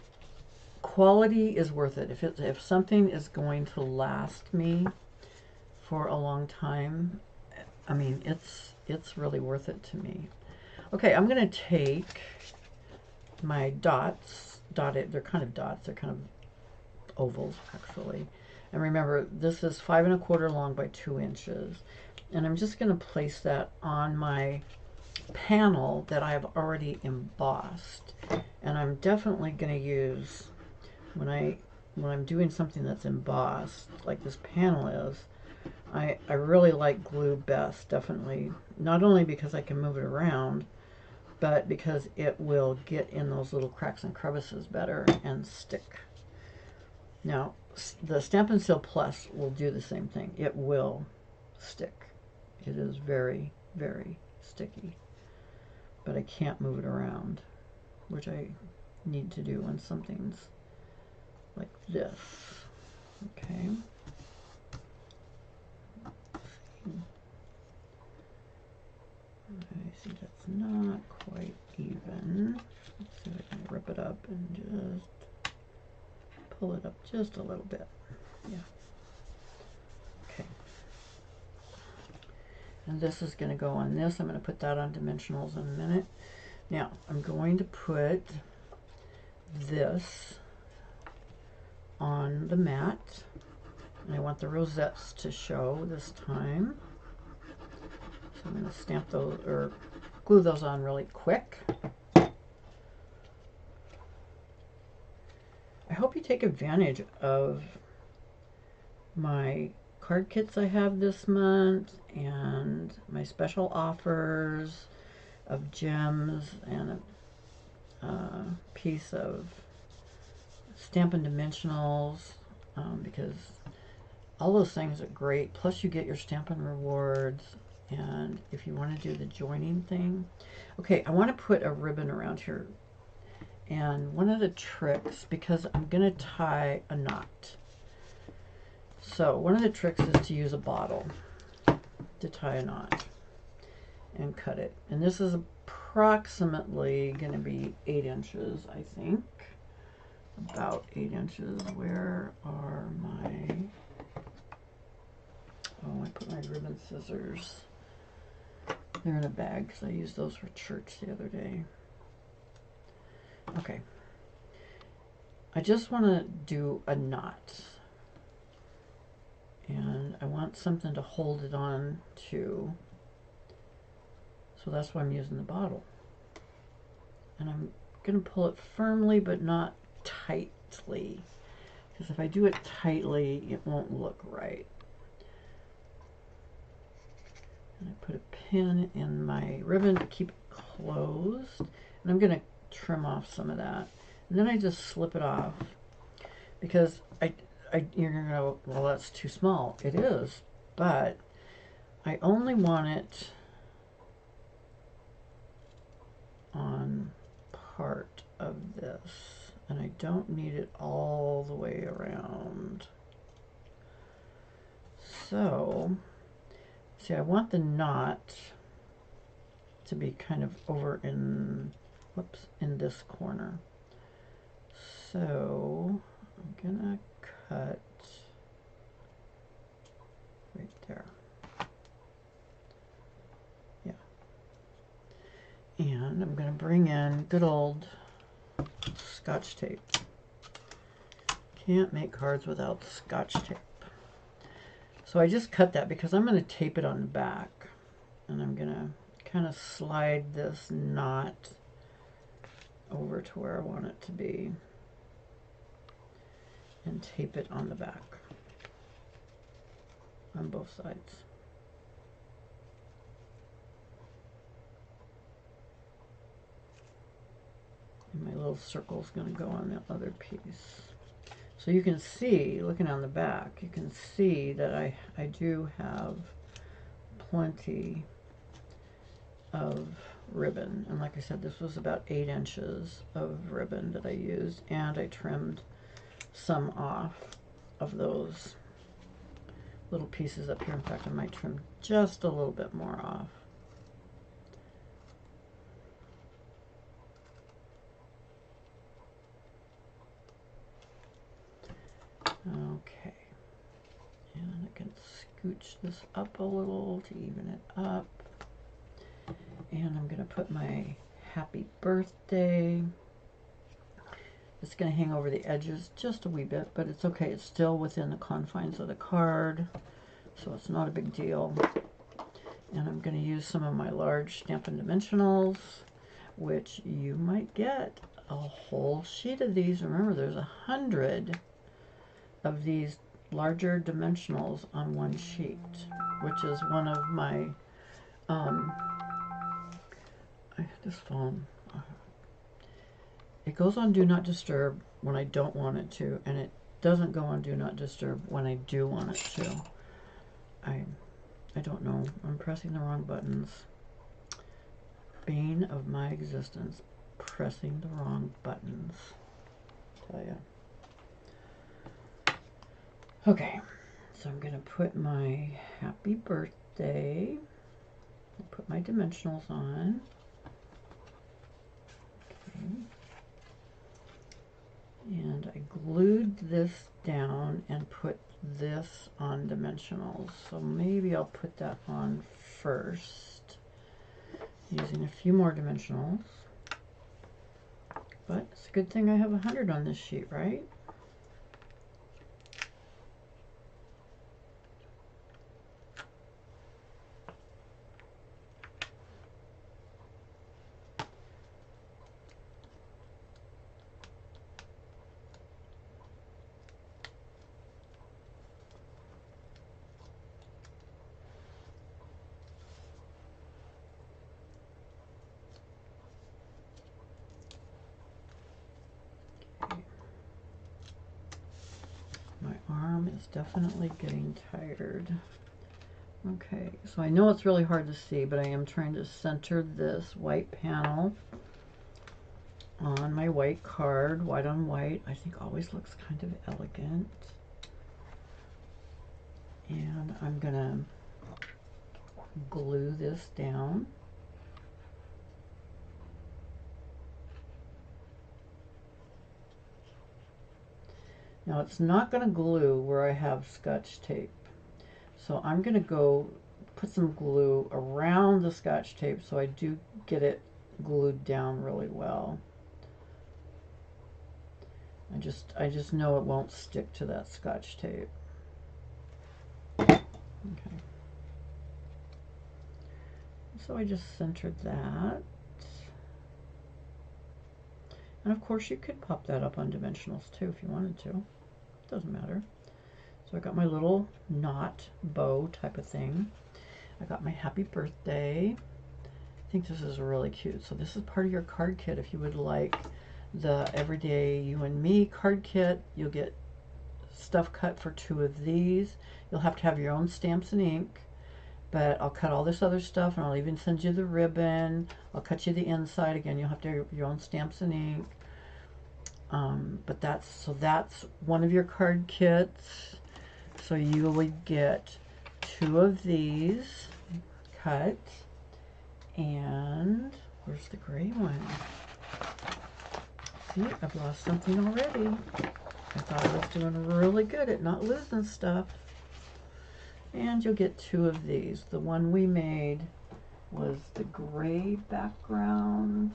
quality is worth it. If something is going to last me for a long time, I mean, it's really worth it to me. Okay, I'm going to take my dots, they're kind of dots, they're kind of ovals actually. And remember, this is 5 1/4 long by 2 inches. And I'm just going to place that on my panel that I have already embossed. And I'm definitely going to use, when I'm doing something that's embossed, like this panel is, I really like glue best, definitely. Not only because I can move it around, but because it will get in those little cracks and crevices better and stick. Now, the Stampin' Seal Plus will do the same thing. It will stick. It is very, very sticky. But I can't move it around, which I need to do when something's like this. Okay. I see that's not quite even. Let's see if I can rip it up and just pull it up just a little bit. Yeah. Okay. And this is going to go on this. I'm going to put that on dimensionals in a minute. Now, I'm going to put this on the mat. And I want the rosettes to show this time. So I'm going to stamp those, or glue those on really quick. I hope you take advantage of my card kits I have this month and my special offers of gems and a piece of Stampin' Dimensionals, because all those things are great. Plus you get your Stampin' Rewards. And if you want to do the joining thing, okay, I want to put a ribbon around here. And one of the tricks, because I'm going to tie a knot. So one of the tricks is to use a bottle. to tie a knot and cut it. And this is approximately going to be 8 inches, I think. About 8 inches. Where are my... Oh, I put my ribbon scissors. They're in a bag because I used those for church the other day. Okay. I just want to do a knot. And I want something to hold it on to. So that's why I'm using the bottle. And I'm going to pull it firmly but not tightly. Because if I do it tightly, it won't look right. And I put a pin in my ribbon to keep it closed. And I'm going to trim off some of that. And then I just slip it off. Because you're going to go, well, that's too small. It is. But I only want it on part of this. And I don't need it all the way around. So... See, I want the knot to be kind of over in, whoops, in this corner. So I'm gonna cut right there. Yeah. And I'm gonna bring in good old Scotch tape. Can't make cards without Scotch tape. So I just cut that because I'm going to tape it on the back. And I'm going to kind of slide this knot over to where I want it to be. And tape it on the back. On both sides. And my little circle is going to go on the other piece. So you can see, looking on the back, you can see that I do have plenty of ribbon. And like I said, this was about 8 inches of ribbon that I used. And I trimmed some off of those little pieces up here. In fact, I might trim just a little bit more off. Okay, and I can scooch this up a little to even it up. And I'm going to put my happy birthday. It's going to hang over the edges just a wee bit, but it's okay. It's still within the confines of the card, so it's not a big deal. And I'm going to use some of my large Stampin' Dimensionals, which you might get a whole sheet of these. Remember, there's 100 of these larger dimensionals on one sheet, which is one of my this phone, it goes on Do Not Disturb when I don't want it to, and it doesn't go on Do Not Disturb when I do want it to. I don't know, I'm pressing the wrong buttons. Bane of my existence, pressing the wrong buttons, I tell ya. Okay, so I'm going to put my happy birthday, put my dimensionals on. Okay. And I glued this down and put this on dimensionals. So maybe I'll put that on first, using a few more dimensionals. But it's a good thing I have 100 on this sheet, right? Is definitely getting tired. Okay, so I know it's really hard to see, but I am trying to center this white panel on my white card. White on white, I think always looks kind of elegant. And I'm gonna glue this down. Now it's not going to glue where I have Scotch tape. So I'm going to go put some glue around the Scotch tape so I do get it glued down really well. I just know it won't stick to that Scotch tape. Okay. So I just centered that. And of course you could pop that up on dimensionals too if you wanted to. Doesn't matter. So I got my little knot bow type of thing. I got my happy birthday. I think this is really cute. So this is part of your card kit. If you would like the Everyday You and Me card kit, you'll get stuff cut for 2 of these. You'll have to have your own stamps and ink, but I'll cut all this other stuff, and I'll even send you the ribbon. I'll cut you the inside. Again, you'll have to have your own stamps and ink. But that's one of your card kits. So you would get 2 of these cut. And where's the gray one? See, I've lost something already. I thought I was doing really good at not losing stuff. And you'll get 2 of these. The one we made was the gray background.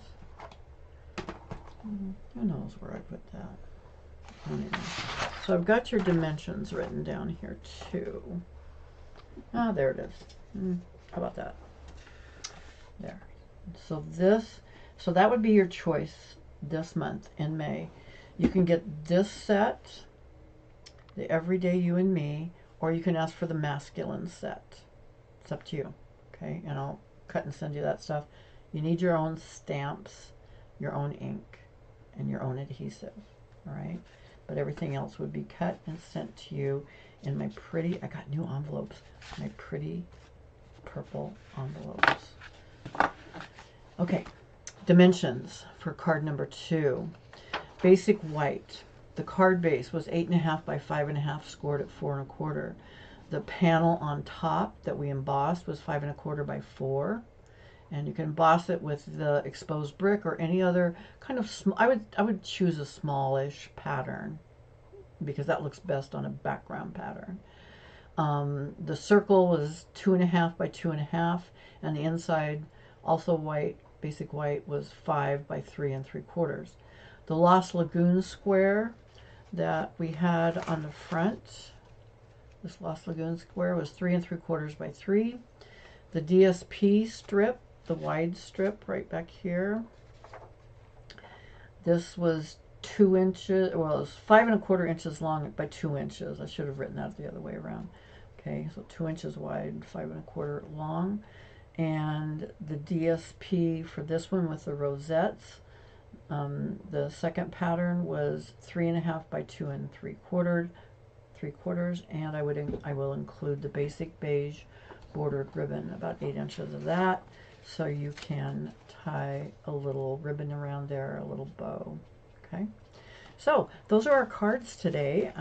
Who knows where I put that? Anyway, so I've got your dimensions written down here too. Ah, there it is. How about that? There. So that would be your choice this month in May. You can get this set, the Everyday You and Me, or you can ask for the masculine set. It's up to you. Okay, and I'll cut and send you that stuff. You need your own stamps, your own ink, and your own adhesive. All right, but everything else would be cut and sent to you in my pretty, I got new envelopes, my pretty purple envelopes. Okay, dimensions for card number 2. Basic white. The card base was 8.5 by 5.5, scored at 4 1/4. The panel on top that we embossed was 5 1/4 by 4. And you can emboss it with the exposed brick or any other kind of small. I would choose a smallish pattern because that looks best on a background pattern. The circle was 2.5 by 2.5, and the inside, also white, basic white, was 5 by 3 3/4. The Lost Lagoon square that we had on the front, this Lost Lagoon square, was 3 3/4 by 3. The DSP strip, the wide strip right back here, this was 2 inches, well, it was 5 1/4 inches long by 2 inches. I should have written that the other way around. Okay, so 2 inches wide, 5 1/4 long. And the DSP for this one with the rosettes, the second pattern was 3.5 by 2 3/4, and I will include the basic beige bordered ribbon, about 8 inches of that, so you can tie a little ribbon around there, a little bow. Okay, so those are our cards today.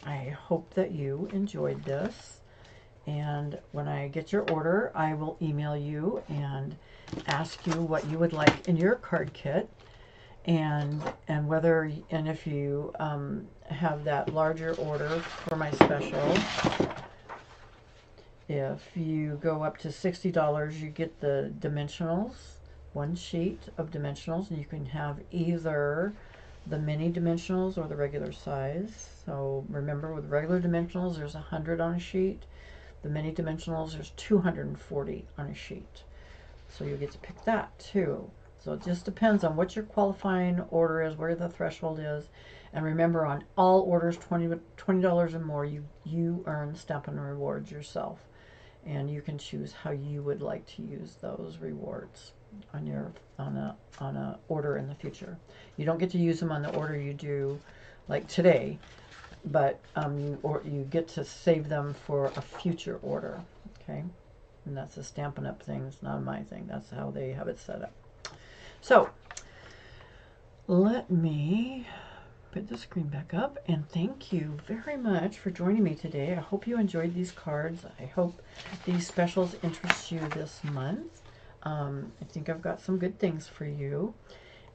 I hope that you enjoyed this, and when I get your order, I will email you and ask you what you would like in your card kit, and if you have that larger order for my special. If you go up to $60, you get the dimensionals, 1 sheet of dimensionals, and you can have either the mini dimensionals or the regular size. So remember, with regular dimensionals, there's 100 on a sheet. The mini dimensionals, there's 240 on a sheet. So you get to pick that too. So it just depends on what your qualifying order is, where the threshold is. And remember, on all orders $20 or more, you earn Stampin' Rewards yourself. And you can choose how you would like to use those rewards on a order in the future. You don't get to use them on the order you do like today, but you get to save them for a future order. Okay, and that's a Stampin' Up thing. It's not my thing. That's how they have it set up. So let me Put the screen back up, and thank you very much for joining me today. I hope you enjoyed these cards. I hope these specials interest you this month. I think I've got some good things for you,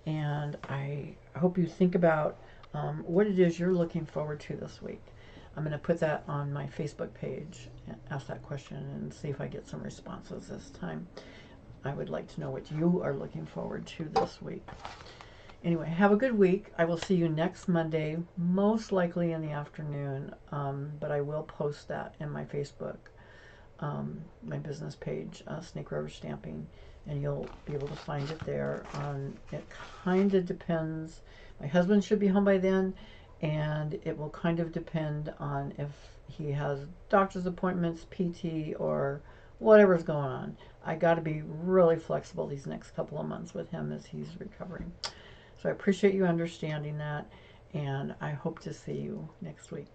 and I hope you think about what it is you're looking forward to this week. I'm going to put that on my Facebook page and ask that question and see if I get some responses this time. I would like to know what you are looking forward to this week. Anyway, have a good week. I will see you next Monday, most likely in the afternoon, but I will post that in my Facebook, my business page, Snake River Stamping, and you'll be able to find it there. It kind of depends. My husband should be home by then, and it will kind of depend on if he has doctor's appointments, PT, or whatever's going on. I got to be really flexible these next couple of months with him as he's recovering. So I appreciate you understanding that, and I hope to see you next week.